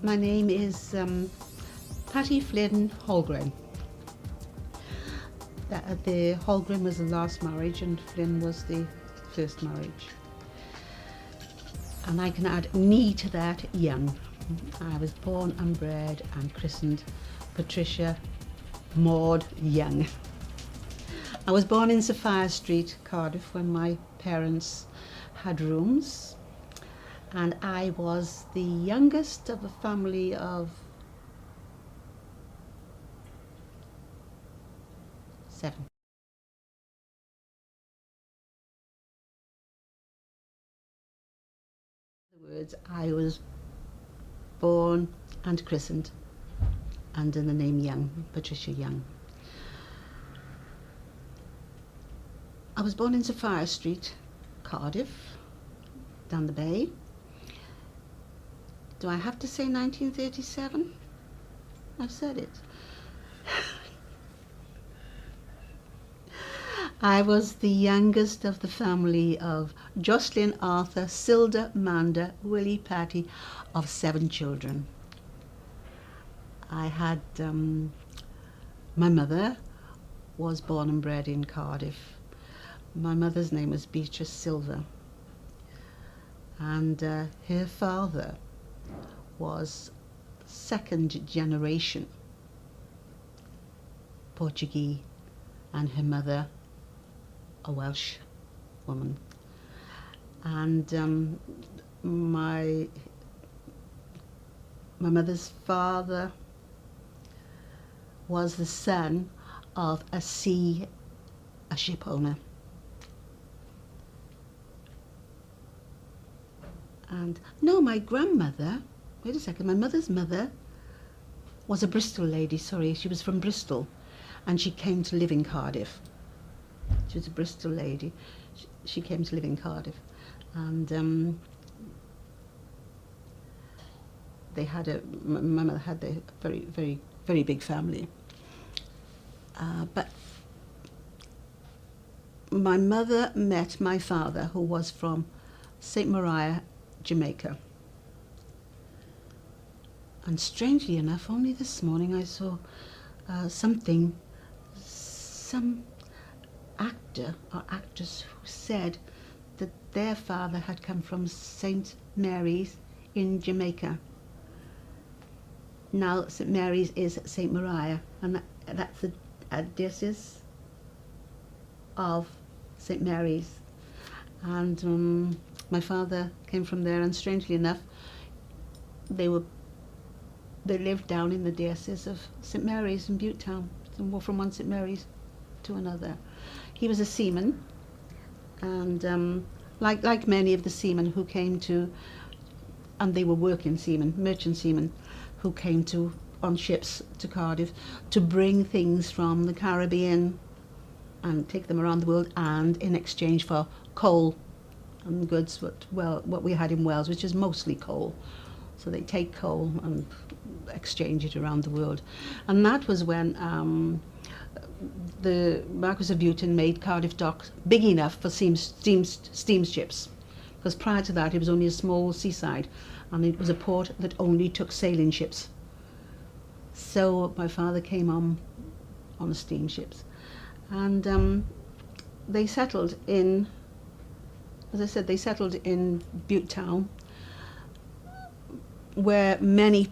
My name is Patti Flynn Holgren. The Holgren was the last marriage and Flynn was the first marriage. And I can add "nie" to that, young. I was born and bred and christened Patricia Maud Young. I was born in Sophia Street, Cardiff, when my parents had rooms, and I was the youngest of a family of 7. In other words, I was born and christened under the name Young, Patricia Young. I was born in Sophia Street, Cardiff, down the bay. Do I have to say 1937? I've said it. I was the youngest of the family of Jocelyn, Arthur, Silda, Manda, Willie, Patty, of 7 children. I had, my mother was born and bred in Cardiff. My mother's name was Beatrice Silver, and her father was 2nd generation Portuguese, and her mother a Welsh woman. And my mother's father was the son of a ship owner. And no, my grandmother, wait a second, my mother's mother was a Bristol lady, sorry, she was from Bristol, and she came to live in Cardiff. She was a Bristol lady. She came to live in Cardiff, and they had my mother had a very, very, very big family. But my mother met my father, who was from St. Maria, Jamaica. And strangely enough, only this morning I saw some actor or actress who said that their father had come from St. Mary's in Jamaica. Now St. Mary's is St. Maria, and that's the diocese of St. Mary's. And my father came from there, and strangely enough, they lived down in the diocese of St. Mary's in Butetown, from one St. Mary's to another. He was a seaman, and like many of the seamen who came to, and they were working seamen, merchant seamen, who came on ships to Cardiff to bring things from the Caribbean and take them around the world, and in exchange for coal and goods, what we had in Wales, which is mostly coal. So they take coal and exchange it around the world. And that was when the Marquis of Button made Cardiff Dock big enough for steamships, because prior to that it was only a small seaside, and it was a port that only took sailing ships. So my father came on the steamships, and they settled in, as I said, they settled in Butetown, where many of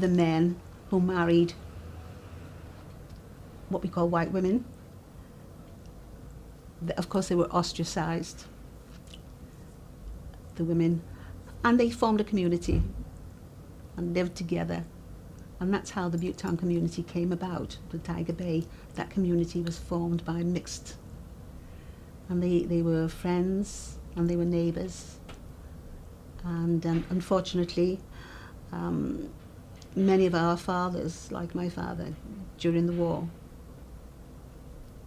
the men who married what we call white women, of course they were ostracized, the women, and they formed a community and lived together. And that's how the Butetown community came about, the Tiger Bay. That community was formed by mixed. And they were friends and they were neighbours. And unfortunately, many of our fathers, like my father, during the war,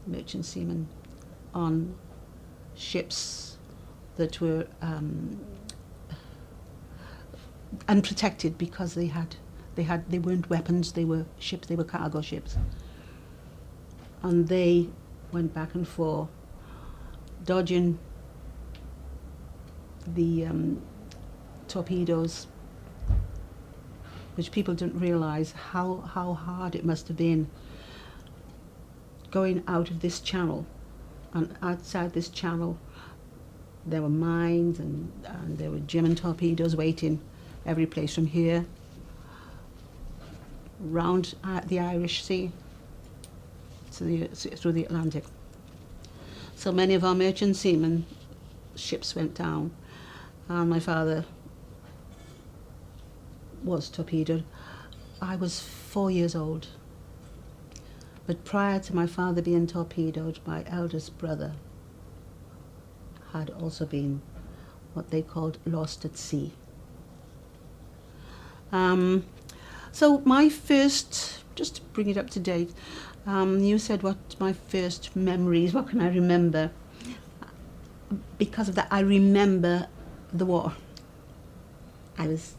merchant seamen on ships that were unprotected, because they weren't weapons, they were ships, they were cargo ships. And they went back and forth, dodging the torpedoes, which people didn't realise how hard it must have been going out of this channel. And outside this channel there were mines and there were German torpedoes waiting every place from here round the Irish Sea to through the Atlantic. So many of our merchant seamen ships went down, and my father was torpedoed. I was 4 years old, but prior to my father being torpedoed, my eldest brother had also been what they called lost at sea. So my first, just to bring it up to date, you said what my first memories, what can I remember? Because of that, I remember the war. I was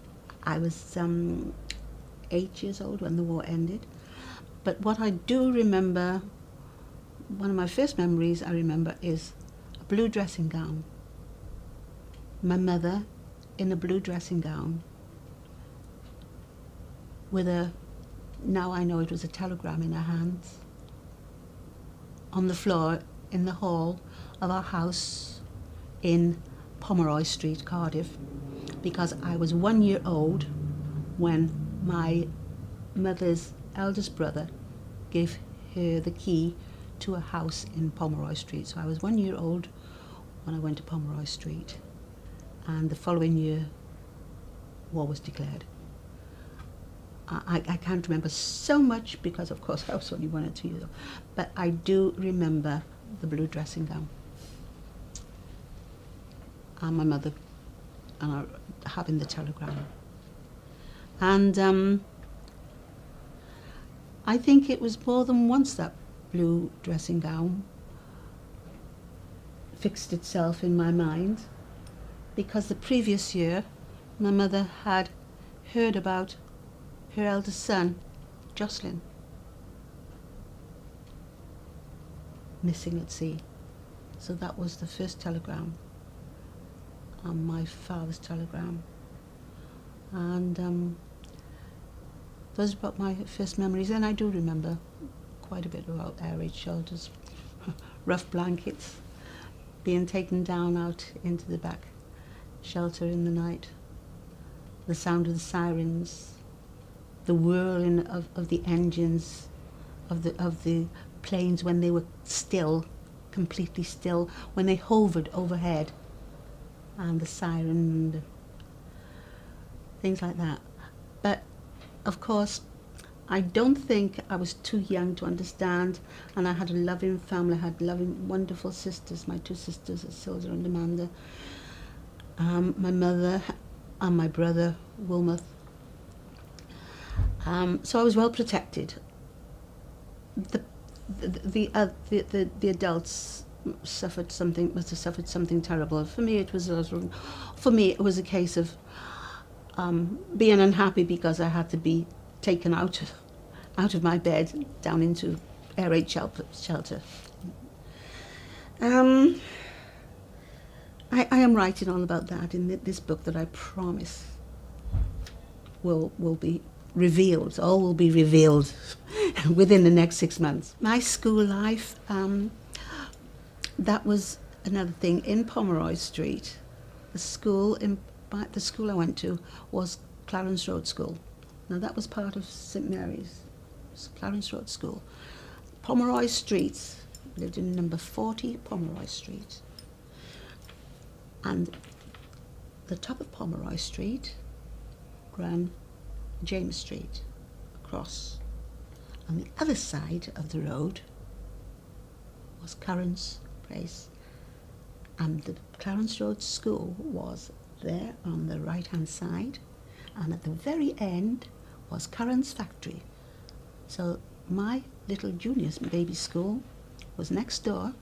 8 years old when the war ended. But what I do remember, one of my first memories I remember is a blue dressing gown. My mother in a blue dressing gown with now I know it was a telegram in her hands, on the floor in the hall of our house in Pomeroy Street, Cardiff, because I was 1 year old when my mother's eldest brother gave her the key to a house in Pomeroy Street. So I was 1 year old when I went to Pomeroy Street, and the following year war was declared. I can't remember so much because of course I was only 1 or 2 years old, but I do remember the blue dressing gown and my mother and having the telegram. And I think it was more than once that blue dressing gown fixed itself in my mind, because the previous year my mother had heard about her eldest son, Jocelyn, missing at sea. So that was the first telegram on my father's telegram. And those are about my first memories. And I do remember quite a bit about air raid shelters, rough blankets, being taken down out into the back shelter in the night, the sound of the sirens, the whirling of the engines of the planes when they were still, completely still, when they hovered overhead, and the siren and things like that. But of course I don't think I was too young to understand, and I had a loving family. I had loving, wonderful sisters, my 2 sisters, Silda and Amanda, my mother and my brother Wilmoth. So I was well protected. The adults must have suffered something terrible. For me, it was a case of being unhappy because I had to be taken out of my bed down into air raid shelter. I am writing all about that in this book that I promise will be revealed. All will be revealed within the next 6 months. My school life, that was another thing. In Pomeroy Street, the school I went to was Clarence Road School. Now that was part of St Mary's, Clarence Road School. Pomeroy Street, lived in number 40 Pomeroy Street. And the top of Pomeroy Street ran James Street across. On the other side of the road was Currans Place, and the Clarence Road School was there on the right hand side, and at the very end was Currans Factory. So my little junior baby school was next door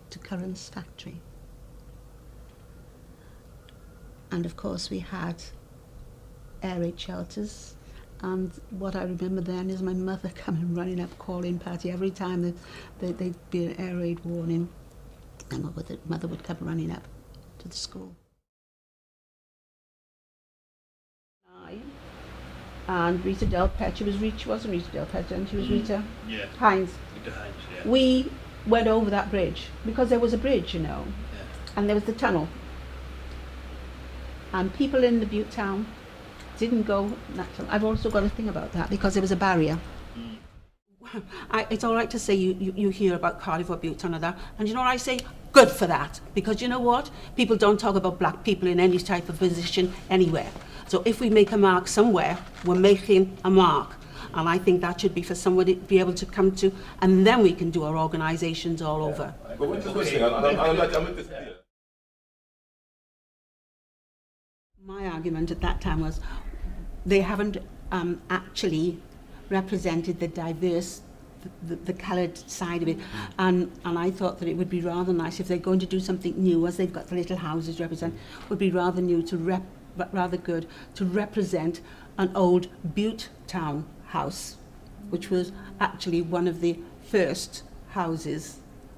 to Currans Factory. And of course we had air raid shelters, and what I remember then is my mother coming running up calling Patty every time that there'd be an air raid warning, and my mother would come running up to the school. and Rita Delpet. She wasn't Rita Delpet, and she was Rita Yeah. Hines. Rita Hines, yeah. We went over that bridge because there was a bridge, you know, and there was the tunnel. And people in the Butte town didn't go that tunnel. I've also got a thing about that because there was a barrier. It's all right to say you hear about Cardiff or Butte and that, and you know what I say? Good for that, because you know what? People don't talk about black people in any type of position anywhere. So if we make a mark somewhere, we're making a mark. And I think that should be for somebody to be able to come to, and then we can do our organisations all over. But what's the question? I'm at this here. My argument at that time was they haven't actually represented the diverse, the coloured side of it, and I thought that it would be rather nice if they're going to do something new, as they've got the little houses represent, would be rather good to represent an old Butte town house, which was actually one of the first houses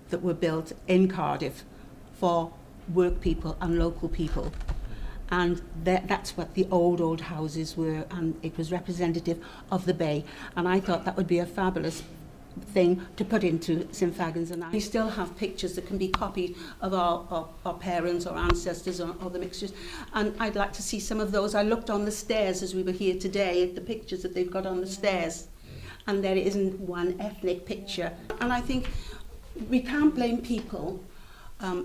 that were built in Cardiff for work people and local people. And that's what the old houses were, and it was representative of the bay. And I thought that would be a fabulous thing to put into St Fagans. And we still have pictures that can be copied of our parents or ancestors or the mixtures, and I'd like to see some of those. I looked on the stairs as we were here today at the pictures that they've got on the stairs, and there isn't one ethnic picture. And I think we can't blame people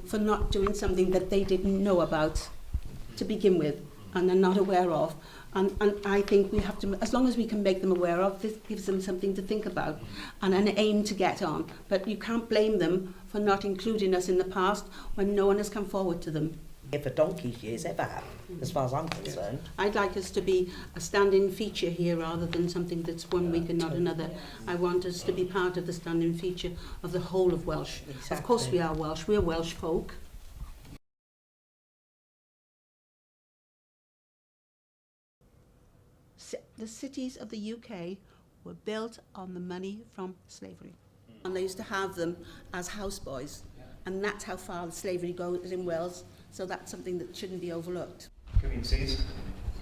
for not doing something that they didn't know about to begin with and are not aware of, and I think we have to, as long as we can make them aware of, this gives them something to think about and an aim to get on. But you can't blame them for not including us in the past when no one has come forward to them. For donkey's years ever have, as far as I'm concerned. I'd like us to be a standing feature here rather than something that's one week and not another. I want us to be part of the standing feature of the whole of Welsh. Exactly. Of course we are Welsh, we're Welsh folk. The cities of the UK were built on the money from slavery. And they used to have them as houseboys. And that's how far the slavery goes in Wales. So that's something that shouldn't be overlooked. Communities.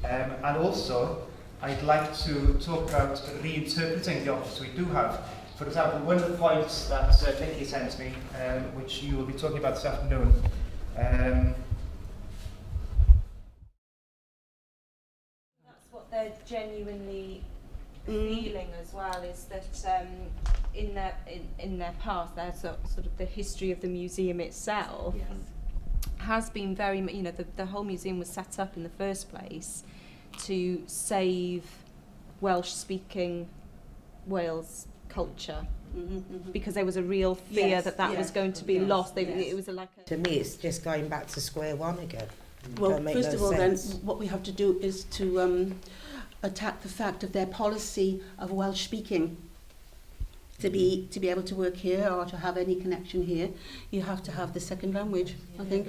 And also, I'd like to talk about reinterpreting the options we do have. For example, one of the points that Nikki sent me, which you will be talking about this afternoon, they're genuinely feeling as well is that in their past, their sort of the history of the museum itself has been very, you know, the whole museum was set up in the first place to save Welsh-speaking Wales culture. Because there was a real fear that was going to be lost. It was To me, it's just going back to square one again. Well, first of all, then, what we have to do is to attack the fact of their policy of Welsh speaking. To be able to work here or to have any connection here, you have to have the second language, I think.